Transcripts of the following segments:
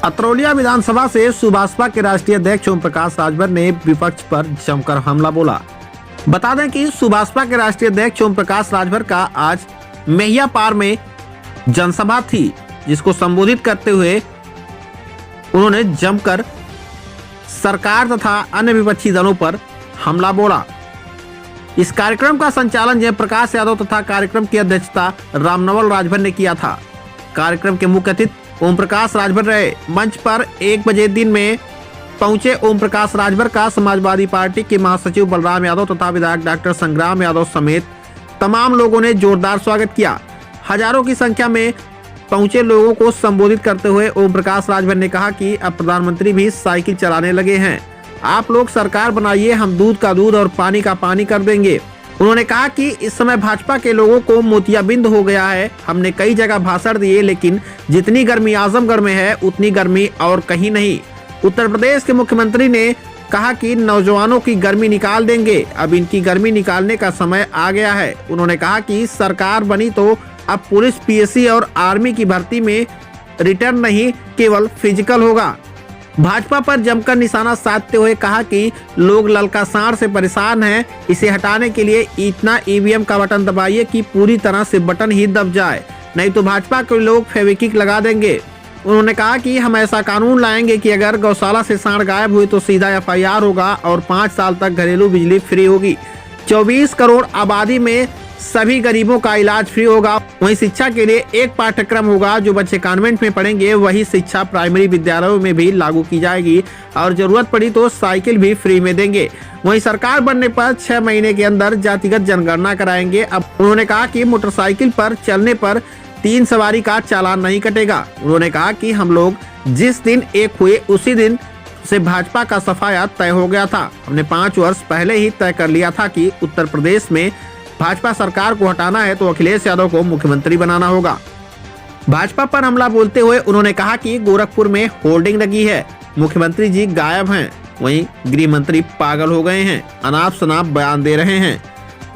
अतरौलिया विधानसभा से सुभाषपा के राष्ट्रीय अध्यक्ष ओम प्रकाश राजभर ने विपक्ष पर जमकर हमला बोला। बता दें कि सुभाषपा के राष्ट्रीय अध्यक्ष ओम प्रकाश राजभर का आज मेहियापार में जनसभा थी, जिसको संबोधित करते हुए उन्होंने जमकर सरकार तथा अन्य विपक्षी दलों पर हमला बोला। इस कार्यक्रम का संचालन जयप्रकाश यादव तथा कार्यक्रम की अध्यक्षता रामनवल राजभर ने किया था। कार्यक्रम के मुख्य अतिथि ओम प्रकाश राजभर रहे। मंच पर 1 बजे दिन में पहुंचे ओम प्रकाश राजभर का समाजवादी पार्टी के महासचिव बलराम यादव तथा विधायक डॉक्टर संग्राम यादव समेत तमाम लोगों ने जोरदार स्वागत किया। हजारों की संख्या में पहुंचे लोगों को संबोधित करते हुए ओम प्रकाश राजभर ने कहा कि अब प्रधानमंत्री भी साइकिल चलाने लगे हैं। आप लोग सरकार बनाइए, हम दूध का दूध और पानी का पानी कर देंगे। उन्होंने कहा कि इस समय भाजपा के लोगों को मोतियाबिंद हो गया है। हमने कई जगह भाषण दिए, लेकिन जितनी गर्मी आजमगढ़ में है उतनी गर्मी और कहीं नहीं। उत्तर प्रदेश के मुख्यमंत्री ने कहा कि नौजवानों की गर्मी निकाल देंगे, अब इनकी गर्मी निकालने का समय आ गया है। उन्होंने कहा कि सरकार बनी तो अब पुलिस, पीएससी और आर्मी की भर्ती में रिटर्न नहीं, केवल फिजिकल होगा। भाजपा पर जमकर निशाना साधते हुए कहा कि लोग ललका सांड से परेशान हैं, इसे हटाने के लिए इतना ईवीएम का बटन दबाइए कि पूरी तरह से बटन ही दब जाए, नहीं तो भाजपा के लोग फेविक्विक लगा देंगे। उन्होंने कहा कि हम ऐसा कानून लाएंगे कि अगर गौशाला से सांड गायब हुए तो सीधा एफआईआर होगा और 5 साल तक घरेलू बिजली फ्री होगी। 24 करोड़ आबादी में सभी गरीबों का इलाज फ्री होगा। वहीं शिक्षा के लिए एक पाठ्यक्रम होगा, जो बच्चे कॉन्वेंट में पढ़ेंगे वही शिक्षा प्राइमरी विद्यालयों में भी लागू की जाएगी और जरूरत पड़ी तो साइकिल भी फ्री में देंगे। वहीं सरकार बनने पर 6 महीने के अंदर जातिगत जनगणना कराएंगे। अब उन्होंने कहा कि मोटरसाइकिल पर चलने पर 3 सवारी का चालान नहीं कटेगा। उन्होंने कहा कि हम लोग जिस दिन एक हुए उसी दिन से भाजपा का सफाया तय हो गया था। हमने 5 वर्ष पहले ही तय कर लिया था कि उत्तर प्रदेश में भाजपा सरकार को हटाना है तो अखिलेश यादव को मुख्यमंत्री बनाना होगा। भाजपा पर हमला बोलते हुए उन्होंने कहा कि गोरखपुर में होर्डिंग लगी है, मुख्यमंत्री जी गायब हैं, वहीं गृह मंत्री पागल हो गए हैं, अनाप शनाप बयान दे रहे हैं,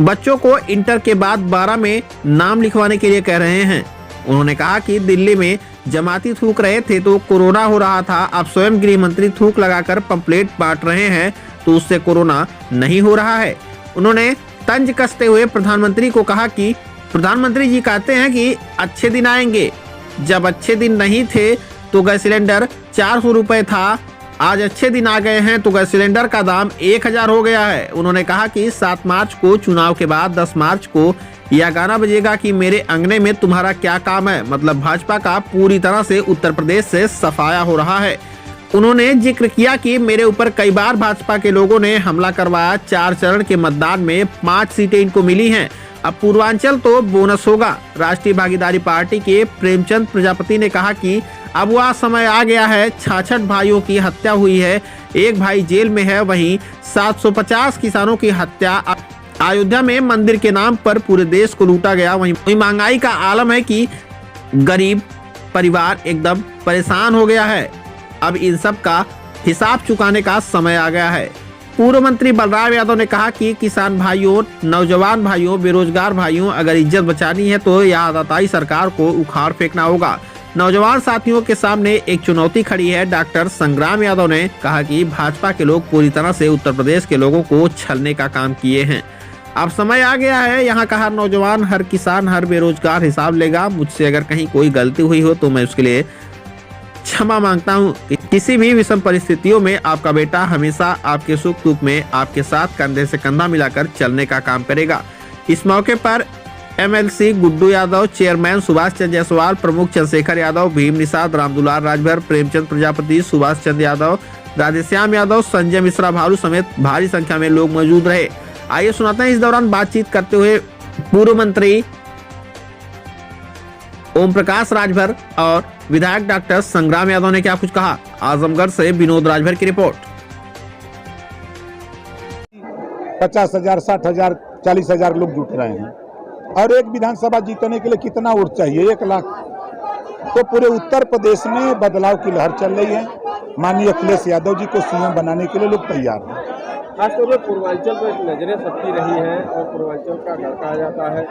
बच्चों को इंटर के बाद 12 में नाम लिखवाने के लिए कह रहे हैं। उन्होंने कहा कि दिल्ली में जमाती थूक रहे थे तो कोरोना हो रहा था, अब स्वयं गृह मंत्री थूक लगाकर पंपलेट बांट रहे हैं तो उससे कोरोना नहीं हो रहा है। उन्होंने तंज कसते हुए प्रधानमंत्री को कहा कि प्रधानमंत्री जी कहते हैं कि अच्छे दिन आएंगे, जब अच्छे दिन नहीं थे तो गैस सिलेंडर 400 रुपए था, आज अच्छे दिन आ गए हैं तो गैस सिलेंडर का दाम 1000 हो गया है। उन्होंने कहा कि 7 मार्च को चुनाव के बाद 10 मार्च को यह गाना बजेगा कि मेरे अंगने में तुम्हारा क्या काम है। मतलब भाजपा का पूरी तरह से उत्तर प्रदेश से सफाया हो रहा है। उन्होंने जिक्र किया कि मेरे ऊपर कई बार भाजपा के लोगों ने हमला करवाया, 4 चरण के मतदान में 5 सीटें इनको मिली हैं, अब पूर्वांचल तो बोनस होगा। राष्ट्रीय भागीदारी पार्टी के प्रेमचंद प्रजापति ने कहा कि अब वह समय आ गया है, 66 भाइयों की हत्या हुई है, एक भाई जेल में है, वहीं 750 किसानों की हत्या, अयोध्या में मंदिर के नाम पर पूरे देश को लूटा गया, वहीं महंगाई का आलम है कि गरीब परिवार एकदम परेशान हो गया है। अब इन सब का हिसाब चुकाने का समय आ गया है। पूर्व मंत्री बलराम यादव ने कहा कि किसान भाइयों, नौजवान भाइयों, बेरोजगार भाइयों, अगर इज्जत बचानी है तो यह आताताई सरकार को उखाड़ फेंकना होगा। नौजवान साथियों के सामने एक चुनौती खड़ी है। डॉक्टर संग्राम यादव ने कहा कि भाजपा के लोग पूरी तरह से उत्तर प्रदेश के लोगों को छलने का काम किए हैं। अब समय आ गया है, यहाँ का हर नौजवान, हर किसान, हर बेरोजगार हिसाब लेगा। मुझसे अगर कहीं कोई गलती हुई हो तो मैं उसके लिए क्षमा मांगता हूँ। किसी भी विषम परिस्थितियों में आपका बेटा हमेशा आपके सुख दुख में आपके साथ कंधे से कंधा मिलाकर चलने का काम करेगा। इस मौके पर एमएलसी गुड्डू यादव, चेयरमैन सुभाष चंद्र जायसवाल, प्रमुख चंद्रशेखर यादव, भीम निषाद, रामदुलार राजभर, प्रेमचंद प्रजापति, सुभाष चंद्र यादव, राधेश्याम यादव, संजय मिश्रा भालू समेत भारी संख्या में लोग मौजूद रहे। आइए सुनाते हैं इस दौरान बातचीत करते हुए पूर्व मंत्री ओम प्रकाश राजभर और विधायक डॉक्टर संग्राम यादव ने क्या कुछ कहा। आजमगढ़ से विनोद राजभर की रिपोर्ट। 50,000, 60,000, 40,000 लोग जुट रहे हैं और एक विधानसभा जीतने के लिए कितना वोट चाहिए? 1 लाख। तो पूरे उत्तर प्रदेश में बदलाव की लहर चल रही है। माननीय अखिलेश यादव जी को सीएम बनाने के लिए लोग तैयार हैं। खासतौर पर पूर्वांचल पर नजरें सबकी रही हैं और पूर्वांचल का घर कहा जाता है।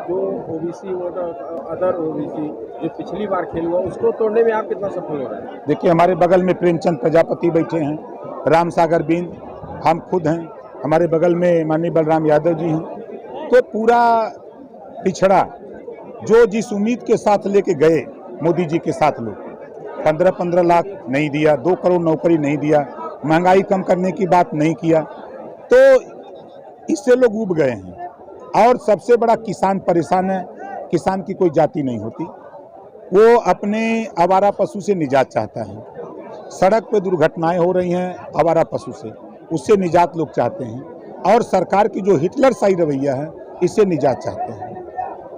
जो ओबीसी वोटर अदर ओबीसी जो पिछली बार खेल हुआ उसको तोड़ने में आप कितना सफल हो रहे हैं? देखिए, हमारे बगल में प्रेमचंद प्रजापति बैठे हैं, राम सागर बिंद, हम खुद हैं, हमारे बगल में माननीय बलराम यादव जी हैं। तो पूरा पिछड़ा जो जिस उम्मीद के साथ लेके गए मोदी जी के साथ लोग 15-15 लाख नहीं दिया, 2 करोड़ नौकरी नहीं दिया, महंगाई कम करने की बात नहीं किया, तो इससे लोग उब गए हैं। और सबसे बड़ा किसान परेशान है। किसान की कोई जाति नहीं होती, वो अपने आवारा पशु से निजात चाहता है। सड़क पे दुर्घटनाएं हो रही हैं आवारा पशु से, उससे निजात लोग चाहते हैं। और सरकार की जो हिटलर शाही रवैया है, इससे निजात चाहते हैं।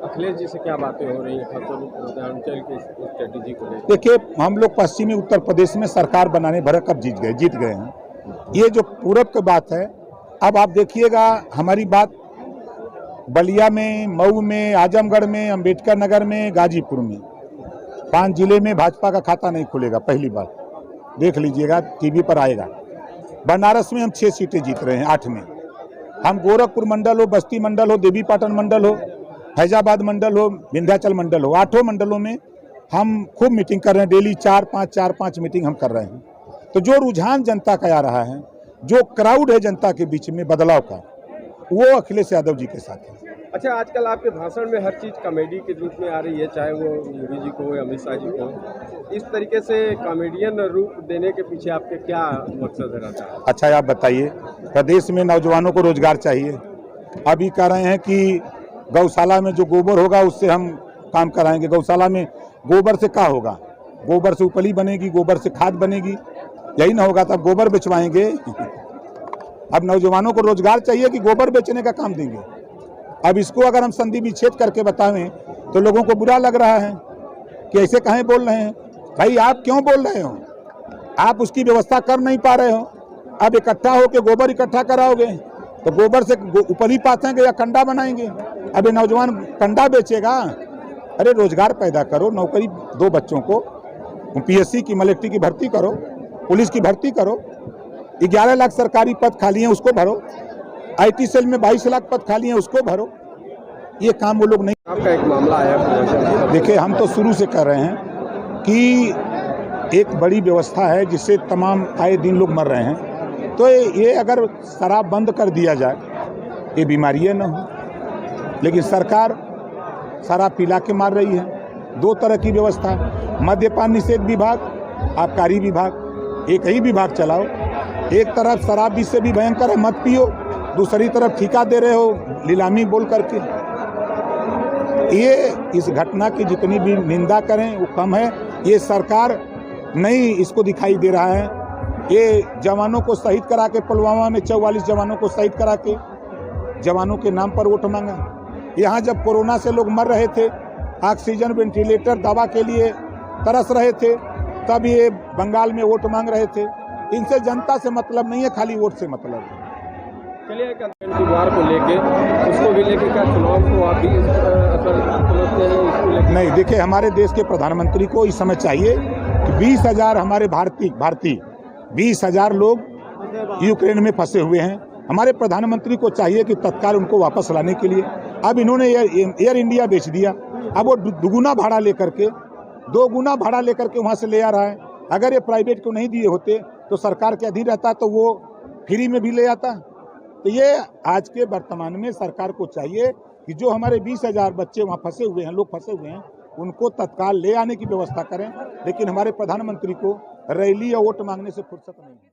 अखिलेश जी से क्या बातें हो रही है पूर्वांचल की स्ट्रेटेजी को लेकर? देखिए, हम लोग पश्चिमी उत्तर प्रदेश में सरकार बनाने भर कब जीत गए हैं। ये जो पूरब की बात है, अब आप देखिएगा हमारी बात बलिया में, मऊ में, आजमगढ़ में, अंबेडकर नगर में, गाजीपुर में 5 जिले में भाजपा का खाता नहीं खुलेगा। पहली बार देख लीजिएगा, टीवी पर आएगा। बनारस में हम 6 सीटें जीत रहे हैं 8 में। हम गोरखपुर मंडल हो, बस्ती मंडल हो, देवीपाटन मंडल हो, फैजाबाद मंडल हो, विंध्याचल मंडल हो, 8 मंडलों में हम खूब मीटिंग कर रहे हैं। डेली 4-5 मीटिंग हम कर रहे हैं। तो जो रुझान जनता का आ रहा है, जो क्राउड है जनता के बीच में बदलाव का, वो अखिलेश यादव जी के साथ है। अच्छा, आजकल आपके भाषण में हर चीज़ कॉमेडी के रूप में आ रही है, चाहे वो मोदी जी को हो या अमित शाह जी को हो। इस तरीके से कॉमेडियन रूप देने के पीछे आपके क्या मकसद रहता है? अच्छा, आप बताइए, प्रदेश में नौजवानों को रोजगार चाहिए। अभी कह रहे हैं कि गौशाला में जो गोबर होगा उससे हम काम कराएंगे। गौशाला में गोबर से क्या होगा? गोबर से उपली बनेगी, गोबर से खाद बनेगी। यही ना होगा तब गोबर बेचवाएंगे। अब नौजवानों को रोजगार चाहिए कि गोबर बेचने का काम देंगे? अब इसको अगर हम संधि विच्छेद करके बतावें तो लोगों को बुरा लग रहा है कि ऐसे कहें बोल रहे हैं। भाई, आप क्यों बोल रहे हो? आप उसकी व्यवस्था कर नहीं पा रहे हो। अब इकट्ठा होकर गोबर इकट्ठा कराओगे तो गोबर से उपली पातेंगे या कंडा बनाएंगे? अब ये नौजवान कंडा बेचेगा? अरे, रोजगार पैदा करो, नौकरी दो बच्चों को। पीएससी की, मलेक्ट्री की भर्ती करो, पुलिस की भर्ती करो। 11 लाख सरकारी पद खाली हैं, उसको भरो। आईटी सेल में 22 लाख पद खाली हैं, उसको भरो। ये काम वो लोग नहीं। आपका एक मामला आया, देखिए, हम तो शुरू से कर रहे हैं कि एक बड़ी व्यवस्था है जिससे तमाम आए दिन लोग मर रहे हैं। तो ये अगर शराब बंद कर दिया जाए, ये बीमारियाँ न हो। लेकिन सरकार शराब पिला के मार रही है। 2 तरह की व्यवस्था, मद्यपान निषेध विभाग, आबकारी विभाग, एक ही विभाग चलाओ। एक तरफ शराब से भी भयंकर है, मत पियो, दूसरी तरफ ठेका दे रहे हो नीलामी बोल करके। ये इस घटना की जितनी भी निंदा करें वो कम है। ये सरकार नहीं इसको दिखाई दे रहा है। ये जवानों को शहीद करा के, पुलवामा में 44 जवानों को शहीद करा के जवानों के नाम पर वोट मांगा। यहाँ जब कोरोना से लोग मर रहे थे, ऑक्सीजन, वेंटिलेटर, दवा के लिए तरस रहे थे, तब ये बंगाल में वोट मांग रहे थे। इनसे जनता से मतलब नहीं है, खाली वोट से मतलब है। चलिए, द्वार को लेके उसको भी लेके क्या चुनाव को आप भी नहीं, देखिए, हमारे देश के प्रधानमंत्री को इस समय चाहिए कि 20,000 हमारे भारतीय 20,000 लोग यूक्रेन में फंसे हुए हैं। हमारे प्रधानमंत्री को चाहिए कि तत्काल उनको वापस लाने के लिए। अब इन्होंने एयर इंडिया बेच दिया। अब वो दुगुना भाड़ा लेकर के, 2 गुना भाड़ा लेकर के वहाँ से ले आ रहा है। अगर ये प्राइवेट को नहीं दिए होते तो सरकार के अधीन रहता तो वो फ्री में भी ले आता। तो ये आज के वर्तमान में सरकार को चाहिए कि जो हमारे 20,000 बच्चे वहाँ फंसे हुए हैं, लोग फंसे हुए हैं, उनको तत्काल ले आने की व्यवस्था करें। लेकिन हमारे प्रधानमंत्री को रैली या वोट मांगने से फुर्सत नहीं है।